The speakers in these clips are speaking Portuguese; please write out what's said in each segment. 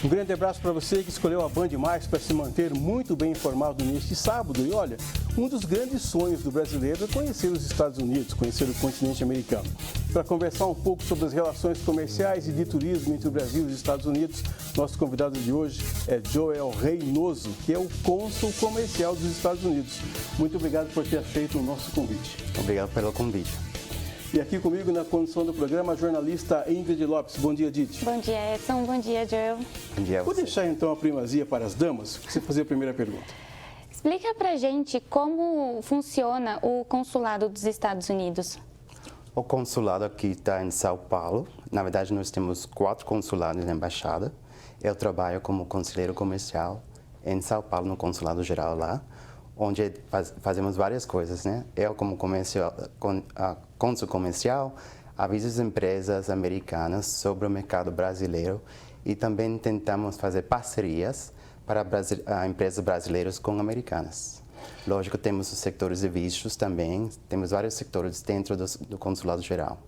Um grande abraço para você que escolheu a Band Mais para se manter muito bem informado neste sábado. E olha, um dos grandes sonhos do brasileiro é conhecer os Estados Unidos, conhecer o continente americano. Para conversar um pouco sobre as relações comerciais e de turismo entre o Brasil e os Estados Unidos, nosso convidado de hoje é Joel Reynoso, que é o cônsul comercial dos Estados Unidos. Muito obrigado por ter aceito o nosso convite. Obrigado pelo convite. E aqui comigo na condução do programa, a jornalista Ingrid Lopes. Bom dia, Didi. Bom dia, Edson. Bom dia, Joel. Bom dia a Vou você. deixar então a primazia para as damas. Você fazer a primeira pergunta. Explica pra gente como funciona o consulado dos Estados Unidos. O consulado aqui está em São Paulo. Na verdade, nós temos 4 consulados na embaixada. Eu trabalho como conselheiro comercial em São Paulo, no consulado geral lá, onde fazemos várias coisas, né? Eu, como cônsul comercial, aviso as empresas americanas sobre o mercado brasileiro e também tentamos fazer parcerias para empresas brasileiras com americanas. Lógico, temos os setores de vistos também, temos vários setores dentro do consulado geral.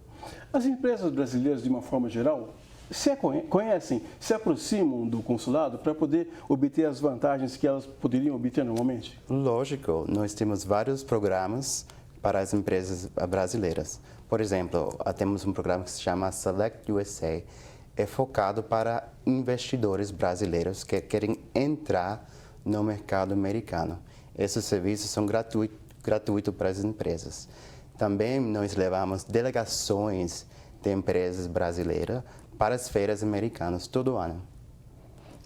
As empresas brasileiras, de uma forma geral, se conhecem, se aproximam do consulado para poder obter as vantagens que elas poderiam obter normalmente? Lógico, nós temos vários programas para as empresas brasileiras. Por exemplo, temos um programa que se chama Select USA, é focado para investidores brasileiros que querem entrar no mercado americano. Esses serviços são gratuitos para as empresas. Também nós levamos delegações de empresas brasileiras para as feiras americanas todo ano.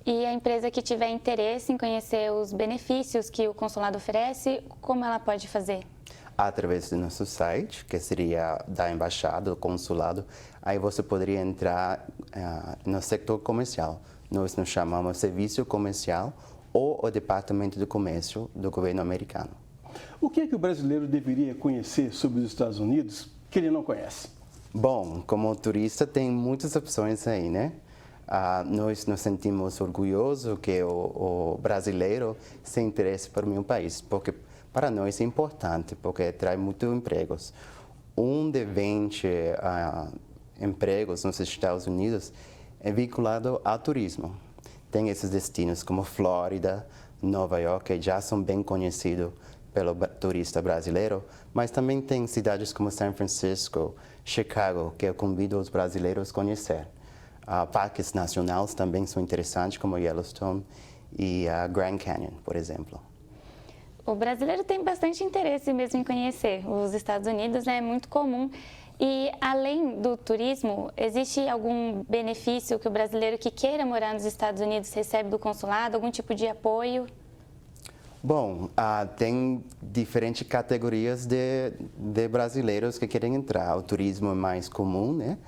E a empresa que tiver interesse em conhecer os benefícios que o consulado oferece, como ela pode fazer? Através do nosso site, que seria da embaixada, do consulado, aí você poderia entrar no setor comercial. Nós nos chamamos Serviço Comercial ou o Departamento de Comércio do governo americano. O que é que o brasileiro deveria conhecer sobre os Estados Unidos que ele não conhece? Bom, como turista tem muitas opções aí, né? Nós nos sentimos orgulhosos que o brasileiro se interesse por meu país, porque para nós é importante, porque traz muitos empregos. Um de 20 empregos nos Estados Unidos é vinculado ao turismo. Tem esses destinos como Flórida, Nova York, que já são bem conhecidos pelo turista brasileiro, mas também tem cidades como São Francisco, Chicago, que eu convido os brasileiros a conhecer. Parques nacionais também são interessantes, como Yellowstone e Grand Canyon, por exemplo. O brasileiro tem bastante interesse mesmo em conhecer os Estados Unidos, né? É muito comum. E além do turismo, existe algum benefício que o brasileiro que queira morar nos Estados Unidos recebe do consulado, algum tipo de apoio? Bom, tem diferentes categorias de brasileiros que querem entrar. O turismo é mais comum, né?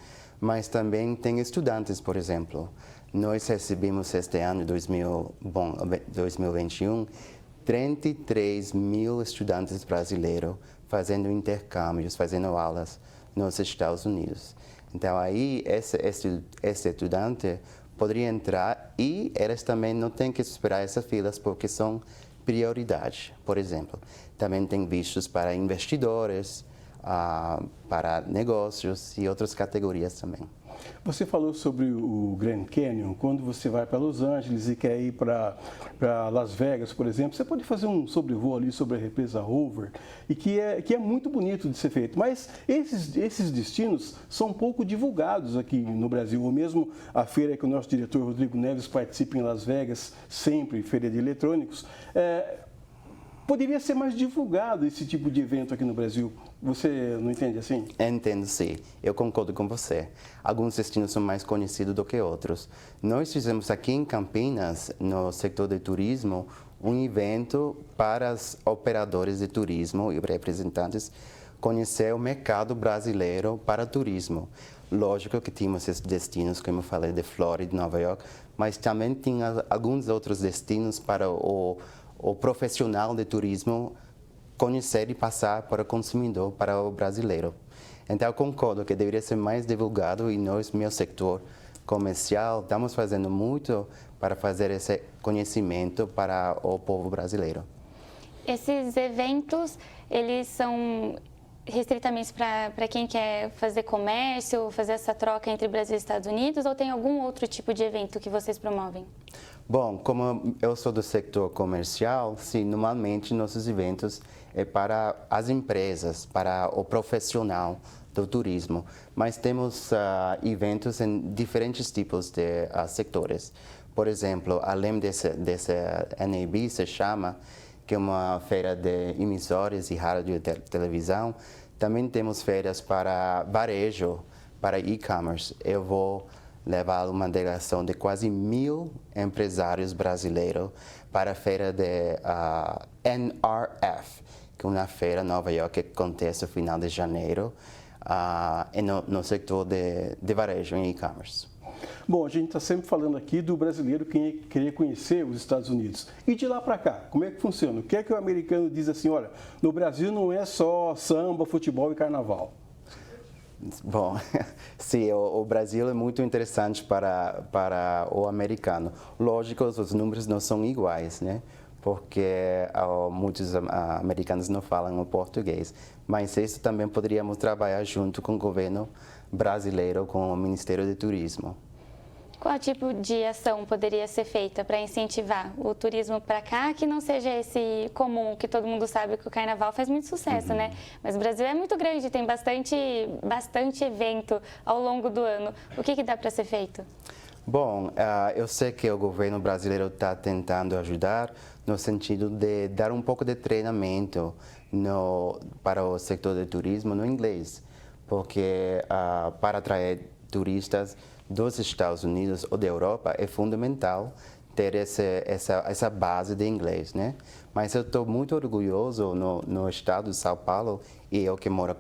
Mas também tem estudantes, por exemplo. Nós recebemos este ano, 2021, 33 mil estudantes brasileiros fazendo intercâmbios, fazendo aulas nos Estados Unidos. Então, aí, esse estudante poderia entrar e eles também não têm que esperar essas filas porque são prioridade, por exemplo. Também tem vistos para investidores, para negócios e outras categorias também. Você falou sobre o Grand Canyon. Quando você vai para Los Angeles e quer ir para Las Vegas, por exemplo, você pode fazer um sobrevoo ali sobre a represa Hoover, e que é muito bonito de ser feito. Mas esses destinos são pouco divulgados aqui no Brasil, ou mesmo a feira que o nosso diretor Rodrigo Neves participa em Las Vegas, sempre, feira de eletrônicos. Poderia ser mais divulgado esse tipo de evento aqui no Brasil. Você não entende assim? Entendo, sim. Eu concordo com você. Alguns destinos são mais conhecidos do que outros. Nós fizemos aqui em Campinas, no setor de turismo, um evento para os operadores de turismo e representantes conhecer o mercado brasileiro para turismo. Lógico que tínhamos esses destinos, como eu falei, de Flórida e Nova York, mas também tinha alguns outros destinos para o profissional de turismo conhecer e passar para o consumidor, para o brasileiro. Então, eu concordo que deveria ser mais divulgado e nós, meu setor comercial, estamos fazendo muito para fazer esse conhecimento para o povo brasileiro. Esses eventos, eles são restritamente para quem quer fazer comércio, fazer essa troca entre Brasil e Estados Unidos, ou tem algum outro tipo de evento que vocês promovem? Bom, como eu sou do setor comercial, sim, normalmente nossos eventos é para as empresas, para o profissional do turismo, mas temos eventos em diferentes tipos de setores. Por exemplo, além desse NAB, se chama, que é uma feira de emissores e rádio e televisão, também temos feiras para varejo, para e-commerce. Eu vou levar uma delegação de quase 1.000 empresários brasileiros para a feira de NRF, que é uma feira em Nova York que acontece no final de janeiro, no setor de varejo e e-commerce. Bom, a gente está sempre falando aqui do brasileiro que querer conhecer os Estados Unidos. E de lá para cá, como é que funciona? O que é que o americano diz assim, olha, no Brasil não é só samba, futebol e carnaval? Bom, sim, o Brasil é muito interessante para o americano. Lógico, os números não são iguais, né? Porque muitos americanos não falam o português. Mas isso também poderíamos trabalhar junto com o governo brasileiro, com o Ministério do Turismo. Qual tipo de ação poderia ser feita para incentivar o turismo para cá, que não seja esse comum, que todo mundo sabe que o carnaval faz muito sucesso, né? Mas o Brasil é muito grande, tem bastante evento ao longo do ano. O que dá para ser feito? Bom, eu sei que o governo brasileiro está tentando ajudar no sentido de dar um pouco de treinamento para o setor de turismo no inglês, porque para atrair turistas dos Estados Unidos ou da Europa é fundamental ter essa base de inglês, né? Mas eu estou muito orgulhoso no estado de São Paulo, e eu que moro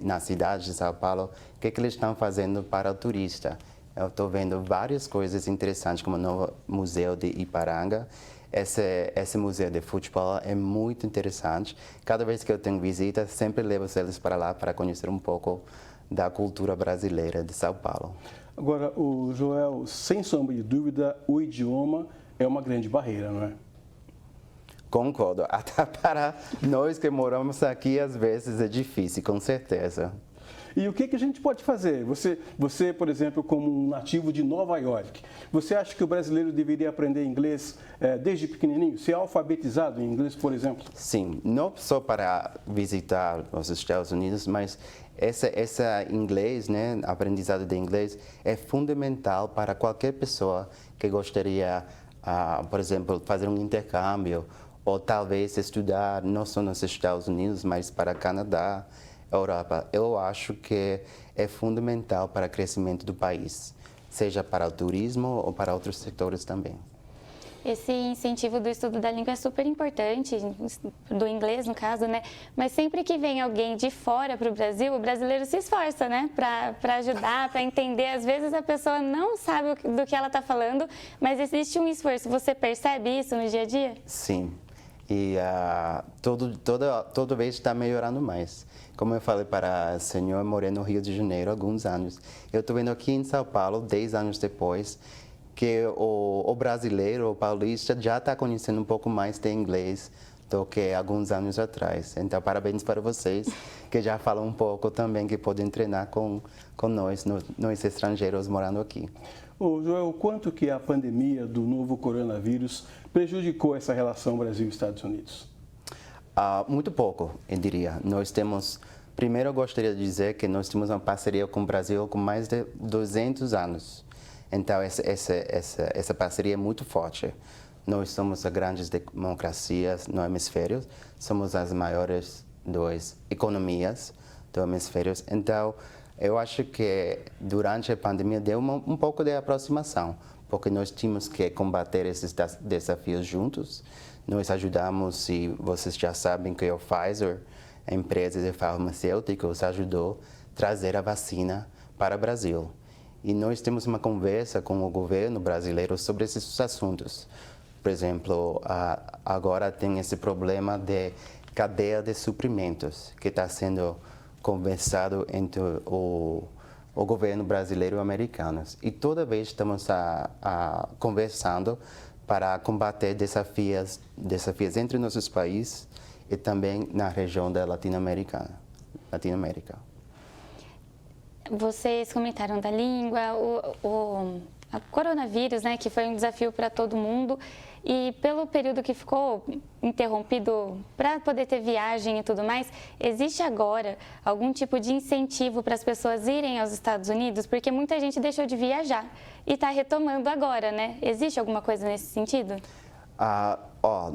na cidade de São Paulo, o que eles estão fazendo para o turista. Eu estou vendo várias coisas interessantes, como o novo museu de Ipiranga. Esse museu de futebol é muito interessante. Cada vez que eu tenho visita, sempre levo eles para lá para conhecer um pouco da cultura brasileira de São Paulo. Agora, o Joel, sem sombra de dúvida, o idioma é uma grande barreira, não é? Concordo. Até para nós que moramos aqui, às vezes é difícil, com certeza. E o que a gente pode fazer? Você, por exemplo, como um nativo de Nova York, você acha que o brasileiro deveria aprender inglês desde pequenininho? Ser alfabetizado em inglês, por exemplo? Sim, não só para visitar os Estados Unidos, mas esse inglês, né, aprendizado de inglês, é fundamental para qualquer pessoa que gostaria, por exemplo, fazer um intercâmbio ou talvez estudar não só nos Estados Unidos, mas para Canadá, Europa. Eu acho que é fundamental para o crescimento do país, seja para o turismo ou para outros setores também. Esse incentivo do estudo da língua é super importante, do inglês no caso, né? Mas sempre que vem alguém de fora para o Brasil, o brasileiro se esforça, né? Para ajudar, para entender. Às vezes a pessoa não sabe do que ela está falando, mas existe um esforço. Você percebe isso no dia a dia? Sim. E toda vez está melhorando mais. Como eu falei para o senhor, eu morei no Rio de Janeiro há alguns anos. Eu estou vendo aqui em São Paulo, 10 anos depois, que o brasileiro, o paulista, já está conhecendo um pouco mais de inglês do que alguns anos atrás. Então, parabéns para vocês, que já falam um pouco também, que podem treinar com nós estrangeiros morando aqui. Ô, Joel, quanto que a pandemia do novo coronavírus prejudicou essa relação Brasil-Estados Unidos? Muito pouco, eu diria. Primeiro eu gostaria de dizer que nós temos uma parceria com o Brasil com mais de 200 anos. Então, essa parceria é muito forte. Nós somos as grandes democracias no hemisfério, somos as maiores duas economias do hemisfério. Então, eu acho que durante a pandemia deu um pouco de aproximação, porque nós tínhamos que combater esses desafios juntos. Nós ajudamos, e vocês já sabem que o Pfizer, a empresa de farmacêuticos, ajudou a trazer a vacina para o Brasil. E nós temos uma conversa com o governo brasileiro sobre esses assuntos. Por exemplo, agora tem esse problema de cadeia de suprimentos, que está sendo conversado entre o governo brasileiro e americano. E toda vez estamos conversando para combater desafios entre nossos países e também na região da Latinoamérica. Vocês comentaram da língua, o coronavírus, né, que foi um desafio para todo mundo, e pelo período que ficou interrompido para poder ter viagem e tudo mais, existe agora algum tipo de incentivo para as pessoas irem aos Estados Unidos? Porque muita gente deixou de viajar e está retomando agora, né? Existe alguma coisa nesse sentido?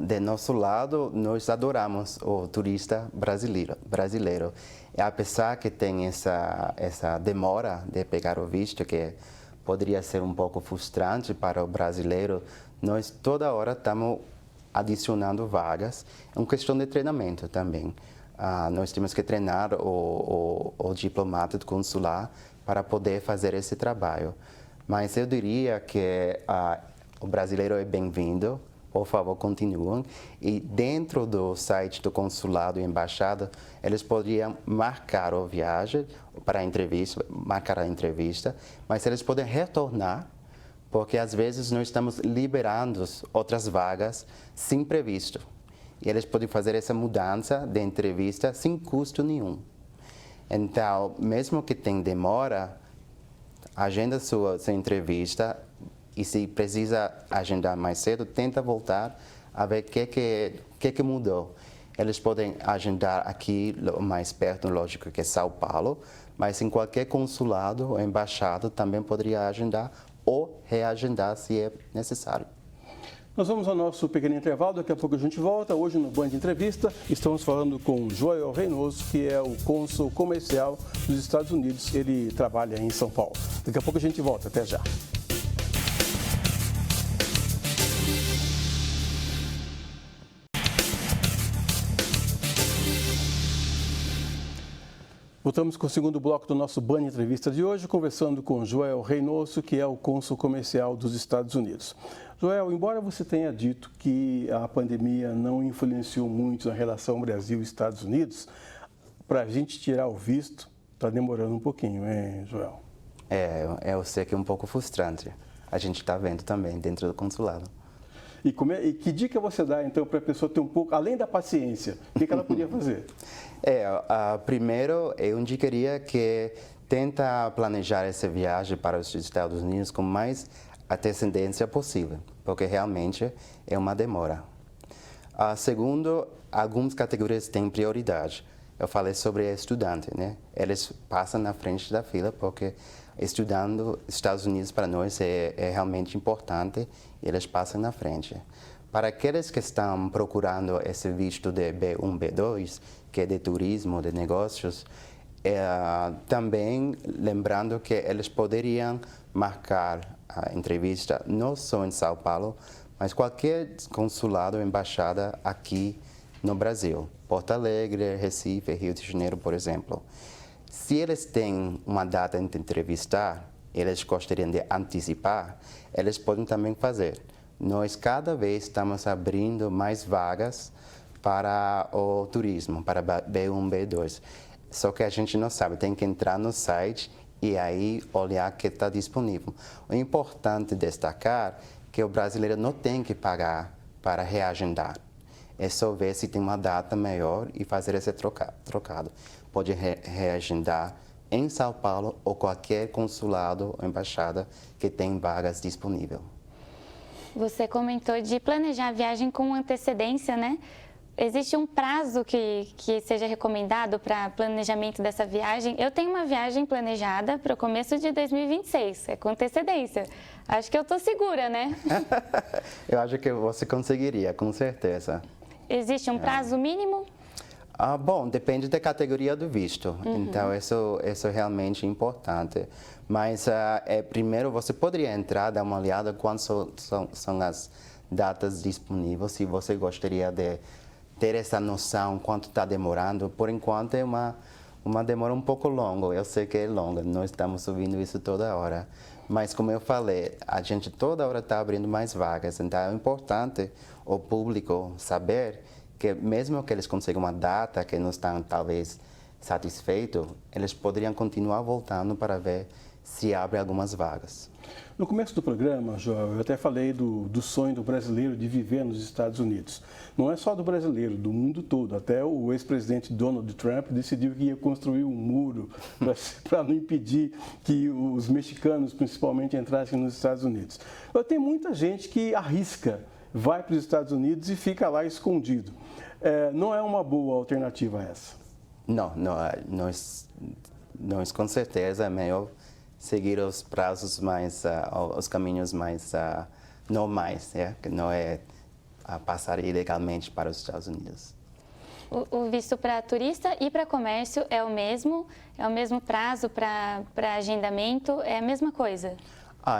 De nosso lado, nós adoramos o turista brasileiro. E apesar que tem essa demora de pegar o visto, que poderia ser um pouco frustrante para o brasileiro, nós toda hora estamos adicionando vagas. É uma questão de treinamento também. Nós temos que treinar o diplomata do consular para poder fazer esse trabalho. Mas eu diria que o brasileiro é bem-vindo. Por favor, continuem. E dentro do site do consulado e embaixada, eles poderiam marcar a viagem para a entrevista, mas eles podem retornar, porque às vezes nós estamos liberando outras vagas sem previsto. E eles podem fazer essa mudança de entrevista sem custo nenhum. Então, mesmo que tenha demora, agenda sua entrevista. E se precisa agendar mais cedo, tenta voltar a ver o que mudou. Eles podem agendar aqui mais perto, lógico que é São Paulo, mas em qualquer consulado ou embaixada também poderia agendar ou reagendar se é necessário. Nós vamos ao nosso pequeno intervalo, daqui a pouco a gente volta. Hoje no Band Entrevista estamos falando com Joel Reynoso, que é o cônsul comercial dos Estados Unidos. Ele trabalha em São Paulo. Daqui a pouco a gente volta, até já. Voltamos com o segundo bloco do nosso Band Entrevista de hoje, conversando com Joel Reynoso, que é o cônsul comercial dos Estados Unidos. Joel, embora você tenha dito que a pandemia não influenciou muito na relação Brasil-Estados Unidos, para a gente tirar o visto está demorando um pouquinho, hein, Joel? Eu sei que é um pouco frustrante. A gente está vendo também dentro do consulado. E que dica você dá, então, para a pessoa ter um pouco, além da paciência, o que ela podia fazer? Primeiro, eu indicaria que tenta planejar essa viagem para os Estados Unidos com mais antecedência possível, porque realmente é uma demora. Segundo, algumas categorias têm prioridade. Eu falei sobre estudante, né? Eles passam na frente da fila porque estudando Estados Unidos para nós é realmente importante e eles passam na frente. Para aqueles que estão procurando esse visto de B1, B2, que é de turismo, de negócios, também lembrando que eles poderiam marcar a entrevista não só em São Paulo, mas qualquer consulado ou embaixada aqui no Brasil. Porto Alegre, Recife, Rio de Janeiro, por exemplo. Se eles têm uma data de entrevistar, eles gostariam de antecipar, eles podem também fazer. Nós cada vez estamos abrindo mais vagas para o turismo, para B1, B2. Só que a gente não sabe, tem que entrar no site e aí olhar que está disponível. O importante destacar é que o brasileiro não tem que pagar para reagendar. É só ver se tem uma data maior e fazer esse trocado. Pode reagendar em São Paulo ou qualquer consulado ou embaixada que tem vagas disponíveis. Você comentou de planejar a viagem com antecedência, né? Existe um prazo que seja recomendado para planejamento dessa viagem? Eu tenho uma viagem planejada para o começo de 2026, é com antecedência. Acho que eu estou segura, né? Eu acho que você conseguiria, com certeza. Existe um prazo mínimo? Bom, depende da categoria do visto. Então, isso é realmente importante. Mas, primeiro, você poderia entrar, dar uma olhada quais são as datas disponíveis, se você gostaria de ter essa noção quanto está demorando. Por enquanto, é uma demora um pouco longa. Eu sei que é longa, nós estamos ouvindo isso toda hora. Mas, como eu falei, a gente toda hora está abrindo mais vagas. Então, é importante o público saber que mesmo que eles consigam uma data que não estão talvez satisfeitos, eles poderiam continuar voltando para ver se abrem algumas vagas. No começo do programa, Joel, eu até falei do sonho do brasileiro de viver nos Estados Unidos. Não é só do brasileiro, do mundo todo. Até o ex-presidente Donald Trump decidiu que ia construir um muro para não impedir que os mexicanos, principalmente, entrassem nos Estados Unidos. Tem muita gente que arrisca, vai para os Estados Unidos e fica lá escondido. Não é uma boa alternativa essa? Não, nós com certeza é melhor seguir os prazos mais, os caminhos mais normais, que não é passar ilegalmente para os Estados Unidos. O visto para turista e para comércio é o mesmo prazo para agendamento, é a mesma coisa?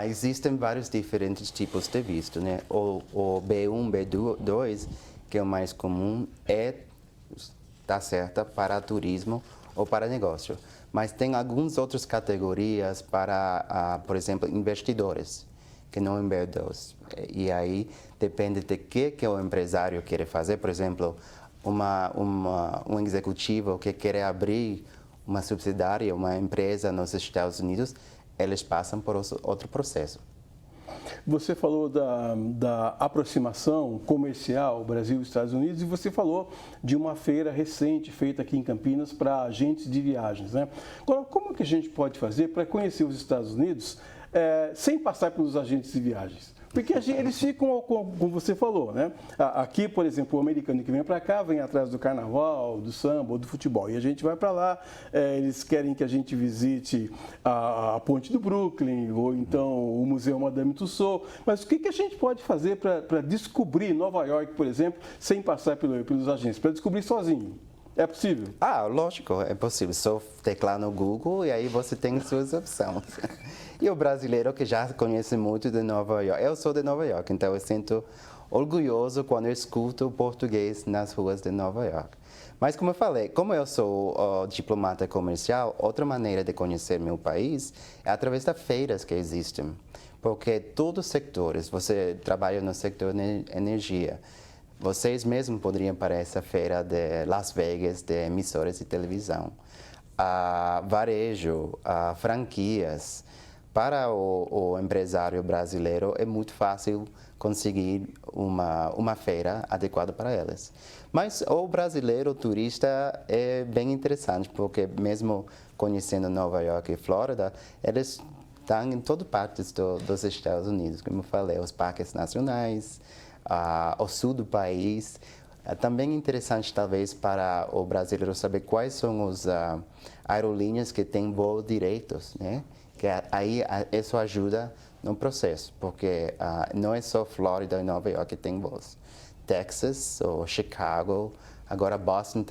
Existem vários diferentes tipos de visto, né? O B1, B2, que é o mais comum, está certa para turismo ou para negócio. Mas tem algumas outras categorias para, por exemplo, investidores, que não é B2. E aí depende de que o empresário quer fazer. Por exemplo, um executivo que quer abrir uma subsidiária, uma empresa nos Estados Unidos, eles passam por outro processo. Você falou da aproximação comercial Brasil e Estados Unidos e você falou de uma feira recente feita aqui em Campinas para agentes de viagens, né? Agora, como que a gente pode fazer para conhecer os Estados Unidos sem passar pelos agentes de viagens? Porque eles ficam, como você falou, né? Aqui, por exemplo, o americano que vem para cá vem atrás do carnaval, do samba ou do futebol. E a gente vai para lá, eles querem que a gente visite a Ponte do Brooklyn ou então o Museu Madame Tussauds. Mas o que a gente pode fazer para descobrir Nova York, por exemplo, sem passar pelos agentes? Para descobrir sozinho? É possível? Lógico, é possível. Só teclar no Google e aí você tem suas opções. E o brasileiro que já conhece muito de Nova York. Eu sou de Nova York, então eu sinto orgulhoso quando eu escuto português nas ruas de Nova York. Mas como eu falei, como eu sou diplomata comercial, outra maneira de conhecer meu país é através das feiras que existem. Porque todos os setores, você trabalha no setor de energia, vocês mesmos poderiam para essa feira de Las Vegas, de emissoras de televisão. Varejo, franquias. Para o empresário brasileiro é muito fácil conseguir uma feira adequada para elas. Mas o brasileiro o turista é bem interessante, porque mesmo conhecendo Nova York e Flórida, eles estão em todas partes dos Estados Unidos, como eu falei, os parques nacionais, o sul do país. Também é interessante, talvez, para o brasileiro saber quais são as aerolíneas que têm voos diretos, né? Que aí isso ajuda no processo, porque não é só Flórida e Nova York que tem voos. Texas ou Chicago, agora Boston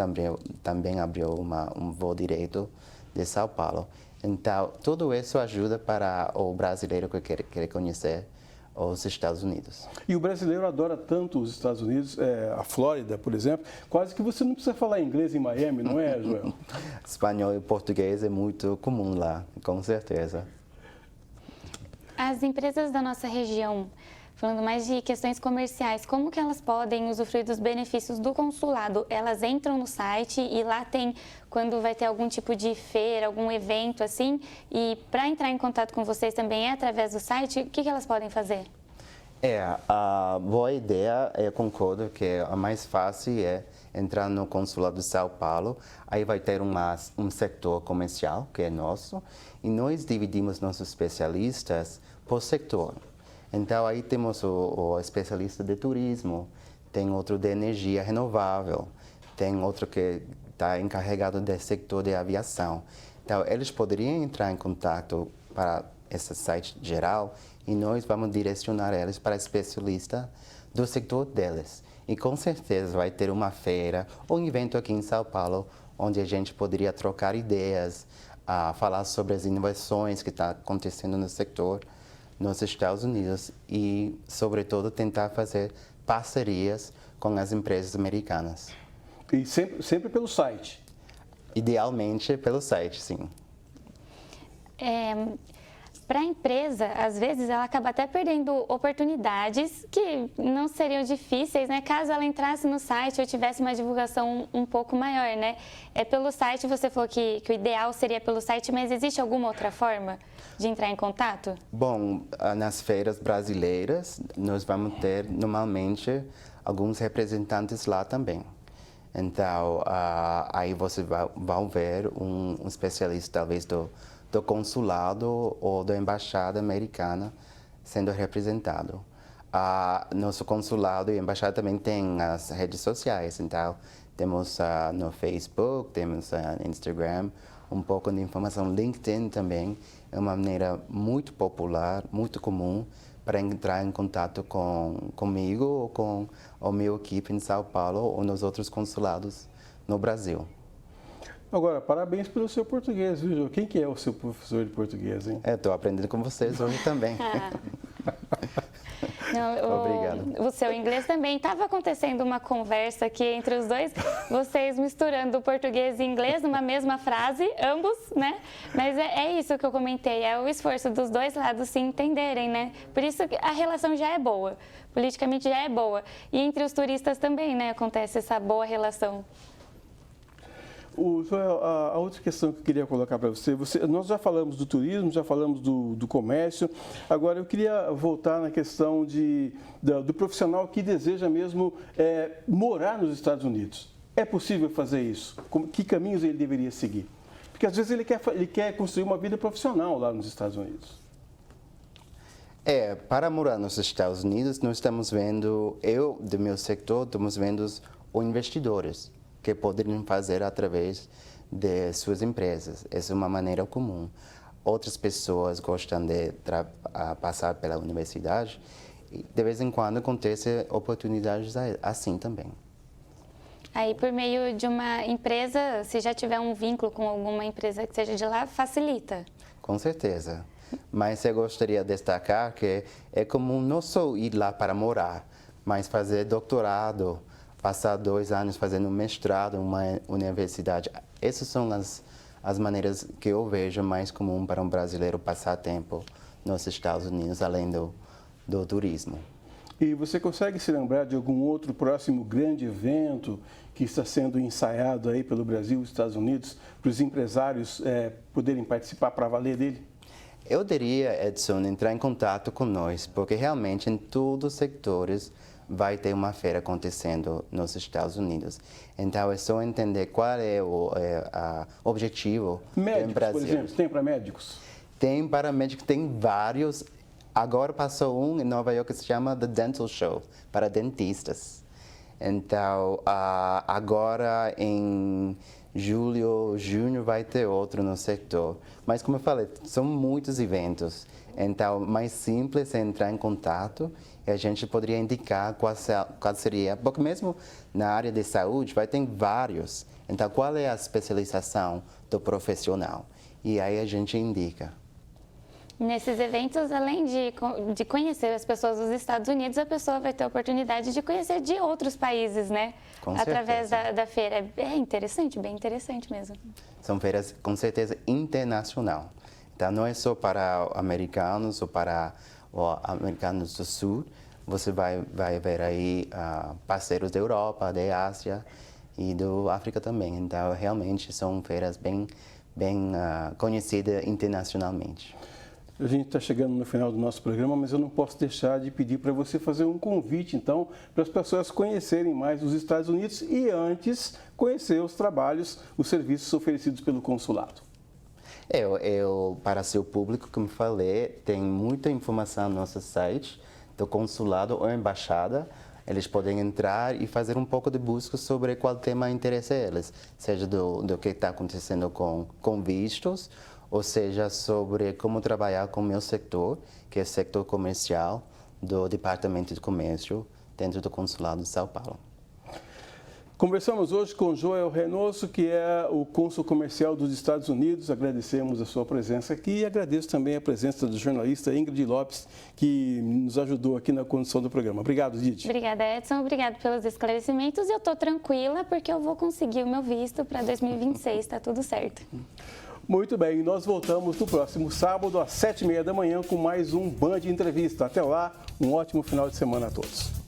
também abriu um voo direto de São Paulo. Então, tudo isso ajuda para o brasileiro que quer conhecer os Estados Unidos. E o brasileiro adora tanto os Estados Unidos, a Flórida, por exemplo, quase que você não precisa falar inglês em Miami, não é, Joel? Espanhol e português é muito comum lá, com certeza. As empresas da nossa região, falando mais de questões comerciais, como que elas podem usufruir dos benefícios do consulado? Elas entram no site e lá tem, quando vai ter algum tipo de feira, algum evento assim, e para entrar em contato com vocês também é através do site, o que elas podem fazer? A boa ideia, eu concordo que a mais fácil é entrar no consulado de São Paulo, aí vai ter um setor comercial, que é nosso, e nós dividimos nossos especialistas por setor. Então, aí temos o especialista de turismo, tem outro de energia renovável, tem outro que está encarregado do setor de aviação. Então, eles poderiam entrar em contato para esse site geral e nós vamos direcionar eles para especialista do setor deles. E com certeza vai ter uma feira ou um evento aqui em São Paulo onde a gente poderia trocar ideias, falar sobre as inovações que estão acontecendo no setor nos Estados Unidos e, sobretudo, tentar fazer parcerias com as empresas americanas. E sempre pelo site? Idealmente pelo site, sim. para a empresa, às vezes, ela acaba até perdendo oportunidades que não seriam difíceis, né? Caso ela entrasse no site ou tivesse uma divulgação um pouco maior, né? Pelo site, você falou que o ideal seria pelo site, mas existe alguma outra forma de entrar em contato? Bom, nas feiras brasileiras, nós vamos ter, normalmente, alguns representantes lá também. Então, aí você vai ver um especialista, talvez, do consulado ou da embaixada americana sendo representado. Nosso consulado e embaixada também tem as redes sociais, então temos no Facebook, temos no Instagram, um pouco de informação. LinkedIn também é uma maneira muito popular, muito comum para entrar em contato comigo ou com a minha equipe em São Paulo ou nos outros consulados no Brasil. Agora, parabéns pelo seu português, viu, Jô? Quem que é o seu professor de português, hein? Estou aprendendo com vocês hoje também. Obrigado. O seu inglês também. Estava acontecendo uma conversa aqui entre os dois, vocês misturando português e inglês numa mesma frase, ambos, né? Mas é isso que eu comentei, é o esforço dos dois lados se entenderem, né? Por isso que a relação já é boa, politicamente já é boa. E entre os turistas também, né? Acontece essa boa relação. Joel, a outra questão que eu queria colocar para você, nós já falamos do turismo, já falamos do comércio, agora eu queria voltar na questão do profissional que deseja mesmo morar nos Estados Unidos. É possível fazer isso? Que caminhos ele deveria seguir? Porque às vezes ele quer construir uma vida profissional lá nos Estados Unidos. Para morar nos Estados Unidos, nós estamos vendo, do meu setor, estamos vendo os investidores que poderiam fazer através de suas empresas. Essa é uma maneira comum. Outras pessoas gostam de passar pela universidade e, de vez em quando, acontecem oportunidades assim também. Aí, por meio de uma empresa, se já tiver um vínculo com alguma empresa que seja de lá, facilita. Com certeza. Mas eu gostaria de destacar que é comum não só ir lá para morar, mas fazer doutorado, passar 2 anos fazendo mestrado em uma universidade. Essas são as maneiras que eu vejo mais comum para um brasileiro passar tempo nos Estados Unidos, além do turismo. E você consegue se lembrar de algum outro próximo grande evento que está sendo ensaiado aí pelo Brasil e Estados Unidos para os empresários poderem participar para valer dele? Eu diria, Edson, entrar em contato com nós, porque realmente em todos os setores vai ter uma feira acontecendo nos Estados Unidos. Então, é só entender qual é o objetivo do Brasil. Médicos, por exemplo, tem para médicos? Tem para médicos, tem vários. Agora passou um em Nova York que se chama The Dental Show, para dentistas. Então, agora em junho vai ter outro no setor. Mas, como eu falei, são muitos eventos. Então, mais simples é entrar em contato e a gente poderia indicar qual seria. Porque mesmo na área de saúde vai ter vários. Então, qual é a especialização do profissional? E aí a gente indica. Nesses eventos, além de conhecer as pessoas dos Estados Unidos, a pessoa vai ter a oportunidade de conhecer de outros países, né? Com através certeza. da feira. É interessante, bem interessante mesmo. São feiras, com certeza, internacional. Então, não é só para americanos ou para americanos do Sul. Você vai ver aí parceiros da Europa, da Ásia e da África também. Então, realmente, são feiras bem conhecidas internacionalmente. A gente está chegando no final do nosso programa, mas eu não posso deixar de pedir para você fazer um convite, então, para as pessoas conhecerem mais os Estados Unidos e antes conhecer os trabalhos, os serviços oferecidos pelo consulado. Para seu público, como falei, tem muita informação no nosso site do consulado ou embaixada. Eles podem entrar e fazer um pouco de busca sobre qual tema interessa a eles, seja do que está acontecendo com vistos, ou seja, sobre como trabalhar com o meu setor, que é o setor comercial do Departamento de Comércio dentro do Consulado de São Paulo. Conversamos hoje com Joel Reynoso, que é o cônsul comercial dos Estados Unidos. Agradecemos a sua presença aqui e agradeço também a presença do jornalista Ingrid Lopes, que nos ajudou aqui na condução do programa. Obrigado, Didi. Obrigada, Edson. Obrigado pelos esclarecimentos. E eu estou tranquila porque eu vou conseguir o meu visto para 2026. Está tudo certo. Muito bem, nós voltamos no próximo sábado às 7h30 da manhã com mais um Band Entrevista. Até lá, um ótimo final de semana a todos.